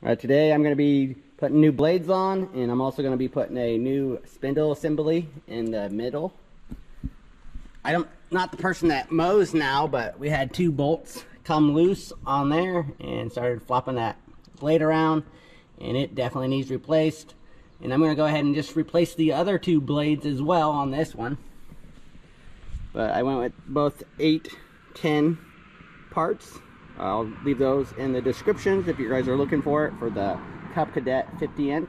Today I'm going to be putting new blades on, and I'm also going to be putting a new spindle assembly in the middle. Not the person that mows now, but we had two bolts come loose on there and started flopping that blade around, and it definitely needs replaced. And I'm going to go ahead and just replace the other two blades as well on this one. But I went with both 8-10 parts. I'll leave those in the descriptions if you guys are looking for it for the Cub Cadet 50-inch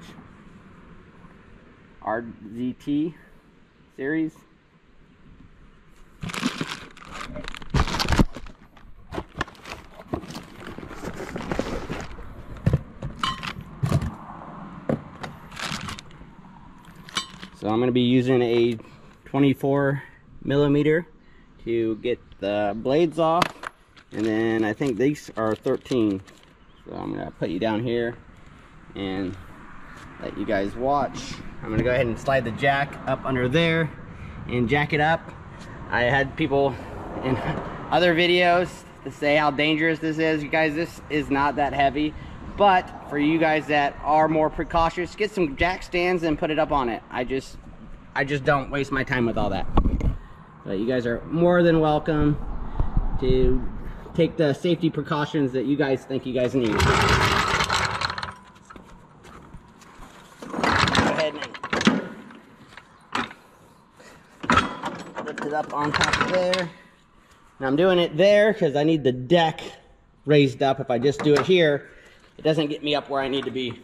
RZT series. So I'm going to be using a 24mm to get the blades off. And then I think these are 13. So I'm going to put you down here and let you guys watch. I'm going to go ahead and slide the jack up under there and jack it up. I had people in other videos to say how dangerous this is. You guys, this is not that heavy. But for you guys that are more precautious, get some jack stands and put it up on it. I just don't waste my time with all that. But you guys are more than welcome to take the safety precautions that you guys think you guys need. Go ahead and lift it up on top of there. Now I'm doing it there because I need the deck raised up. If I just do it here, it doesn't get me up where I need to be.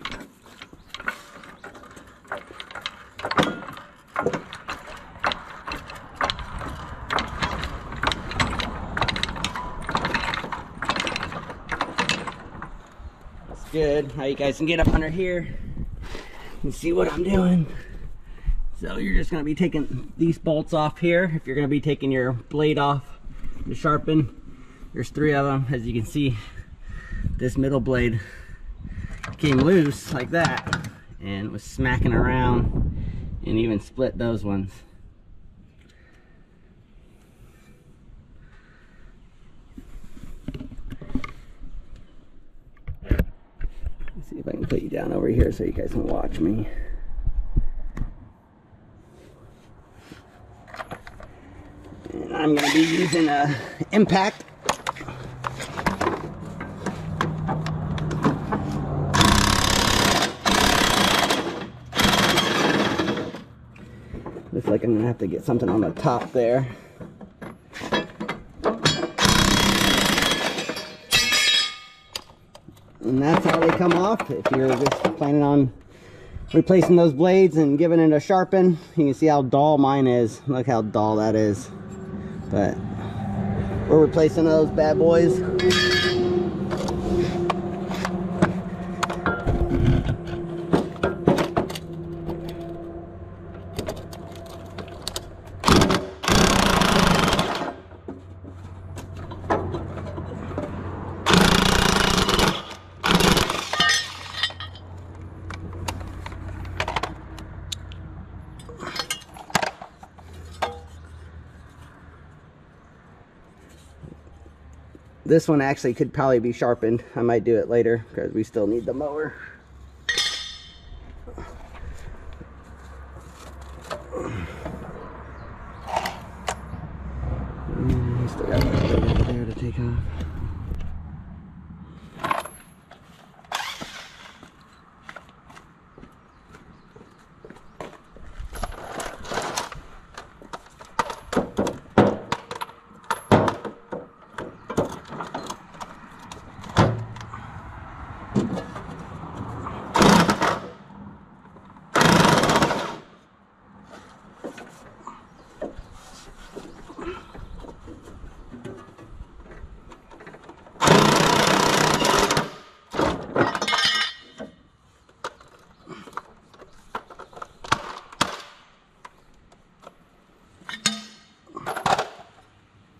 Good. Now you guys can get up under here and see what I'm doing. So you're just going to be taking these bolts off here. If you're going to be taking your blade off to sharpen, there's 3 of them. As you can see, this middle blade came loose like that and was smacking around and even split those ones. See if I can put you down over here so you guys can watch me. And I'm going to be using a impact. Looks like I'm going to have to get something on the top there. And that's how they come off. If you're just planning on replacing those blades and giving it a sharpen, you can see how dull mine is. Look how dull that is. But we're replacing those bad boys. This one actually could probably be sharpened. I might do it later because we still need the mower. Still got that blade over there to take off.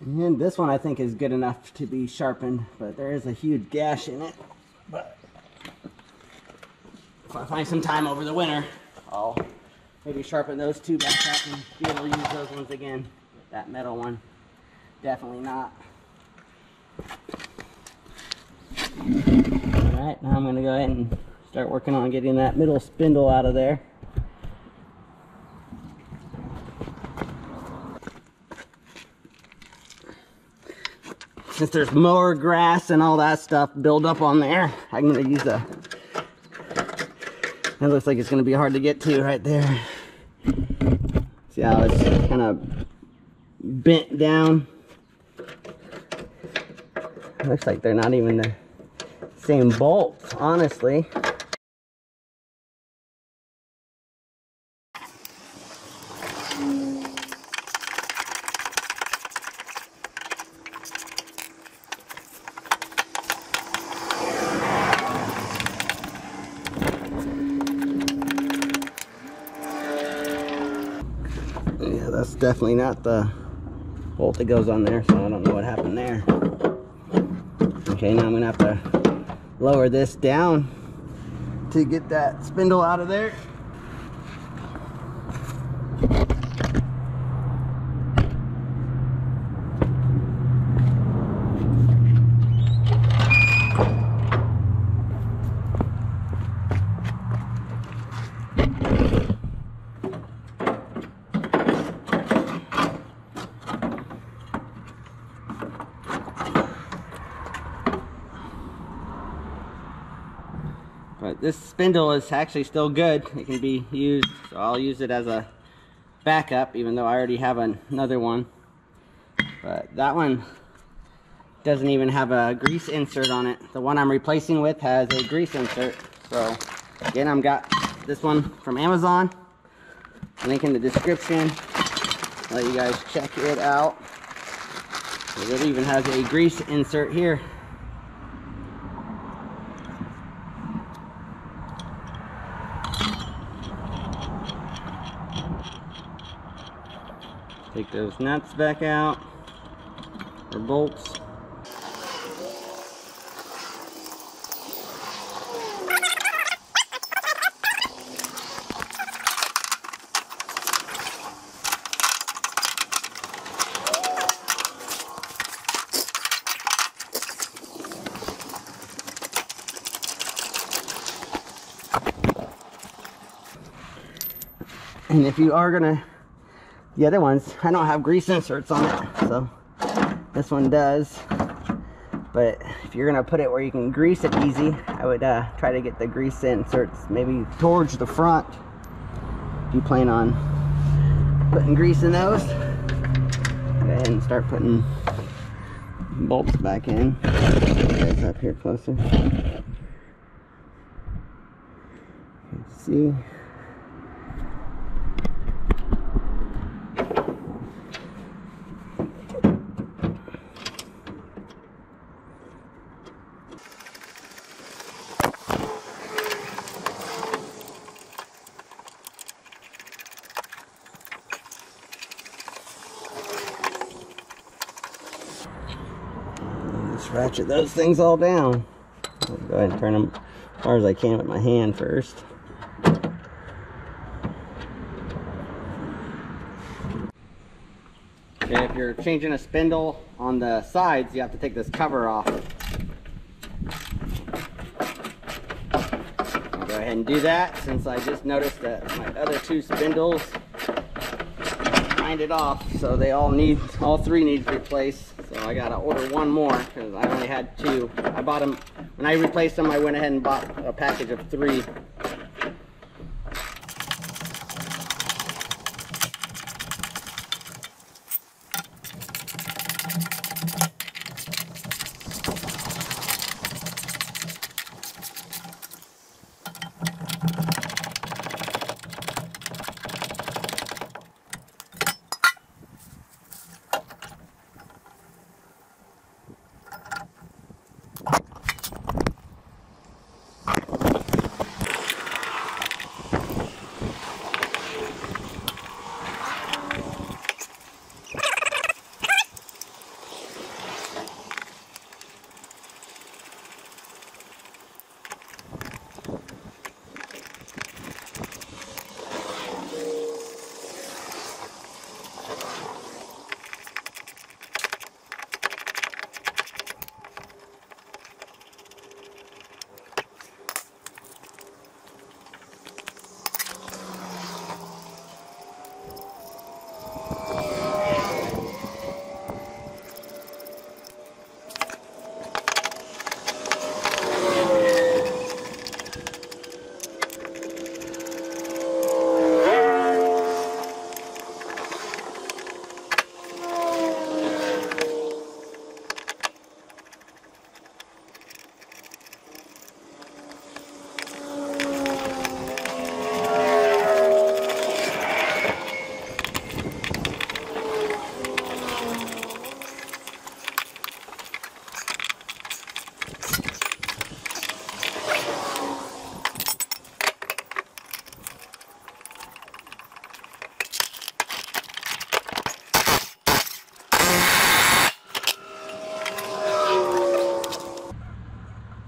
And this one I think is good enough to be sharpened, but there is a huge gash in it. But if I find some time over the winter, I'll maybe sharpen those two back up and be able to use those ones again. That metal one, definitely not. Alright. Alright, now I'm going to go ahead and start working on getting that middle spindle out of there. Since there's more grass and all that stuff build up on there, I'm going to use a... It looks like it's going to be hard to get to right there. See how it's kind of bent down? Looks like they're not even the same bolts, honestly. Yeah, that's definitely not the bolt that goes on there, so I don't know what happened there. Okay, now I'm gonna have to lower this down to get that spindle out of there. But this spindle is actually still good. It can be used, so I'll use it as a backup, even though I already have another one. But that one doesn't even have a grease insert on it. The one I'm replacing with has a grease insert. So again, I've got this one from Amazon. Link in the description. I'll let you guys check it out. It even has a grease insert here. Take those nuts back out, or bolts. And if you are gonna, the other ones, I don't have grease inserts on it, so this one does. But if you're gonna put it where you can grease it easy, I would try to get the grease inserts maybe towards the front. If you plan on putting grease in those, go ahead and start putting bolts back in. Get you guys up here closer. Let's see. Just ratchet those things all down. I'll go ahead and turn them as far as I can with my hand first. Okay, if you're changing a spindle on the sides, you have to take this cover off. I'll go ahead and do that, since I just noticed that my other two spindles it off, so they all three need replaced. So I gotta order one more because I only had two. I bought them when I replaced them. I went ahead and bought a package of 3.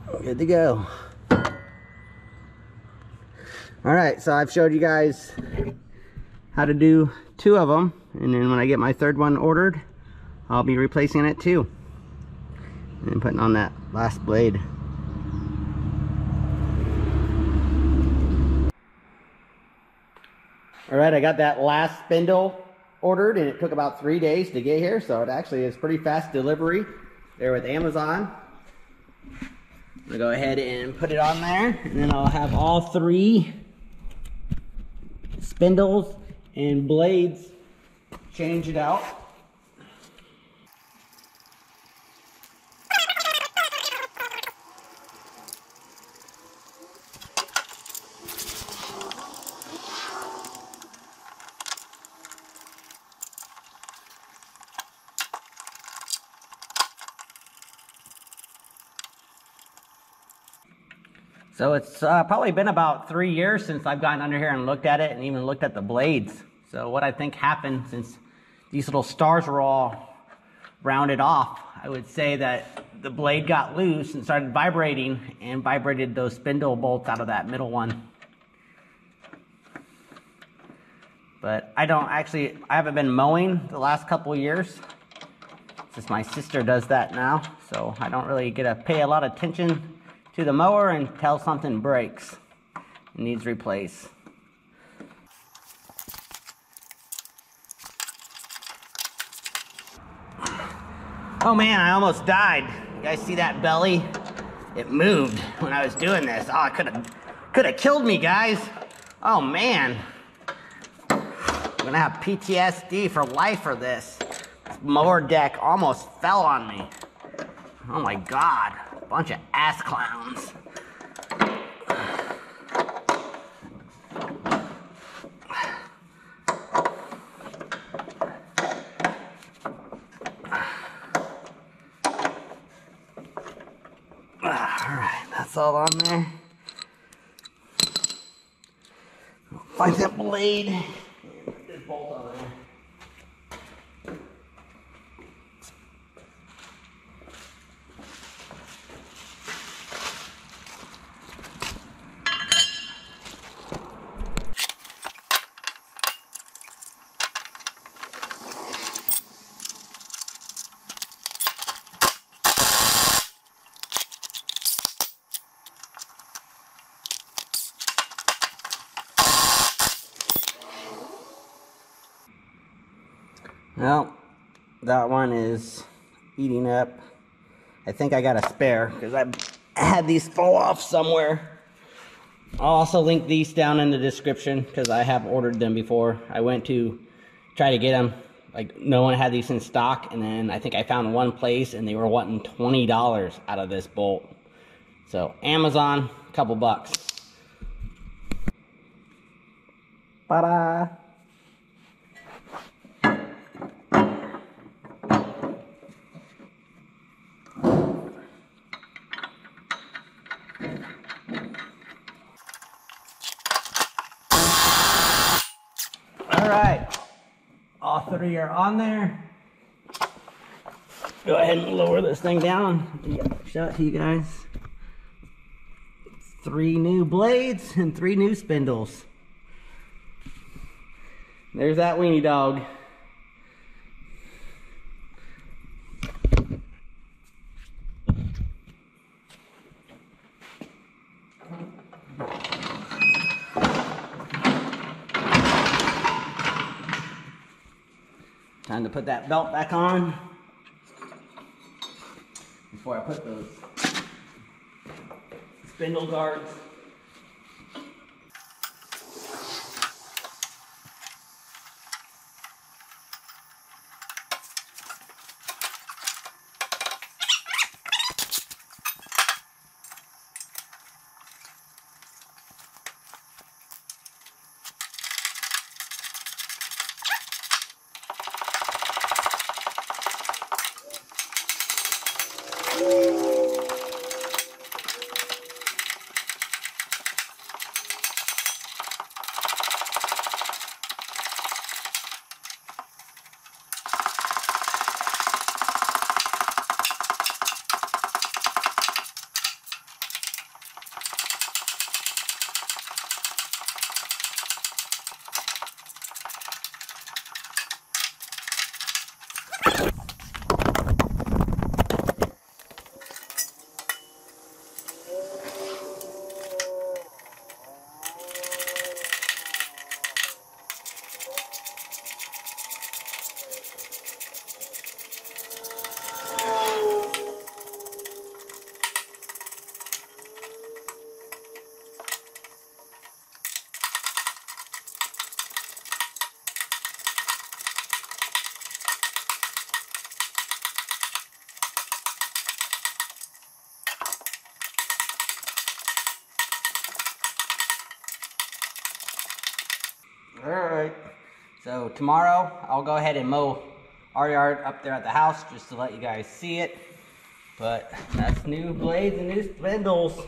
Good to go. Alright, so I've showed you guys how to do 2 of them, and then when I get my 3rd one ordered, I'll be replacing it too and putting on that last blade. Alright, I got that last spindle ordered, and it took about 3 days to get here, so it actually is pretty fast delivery there with Amazon. I'm gonna go ahead and put it on there, and then I'll have all 3 spindles and blades change it out. So it's probably been about 3 years since I've gotten under here and looked at it and even looked at the blades. So what I think happened, since these little stars were all rounded off, I would say that the blade got loose and started vibrating and vibrated those spindle bolts out of that middle one. But I haven't been mowing the last couple of years, since my sister does that now. So I don't really get to pay a lot of attention to the mower until something breaks and needs replaced. Oh man, I almost died. You guys see that belly? It moved when I was doing this. Oh, it could have killed me, guys. Oh man. I'm gonna have PTSD for life for this. This mower deck almost fell on me. Oh my God. Bunch of ass clowns. Alright, that's all on there. Find that blade. Put this bolt on there. Well, that one is eating up. I think I got a spare because I had these fall off somewhere. I'll also link these down in the description because I have ordered them before. I went to try to get them. Like, no one had these in stock, and then I think I found one place and they were wanting $20 out of this bolt. So Amazon, a couple bucks. Ta-da! Alright, all 3 are on there. Go ahead and lower this thing down. Show it to you guys. 3 new blades and 3 new spindles. There's that weenie dog. Time to put that belt back on before I put those spindle guards. Alright. So tomorrow, I'll go ahead and mow our yard up there at the house just to let you guys see it. But that's new blades and new spindles.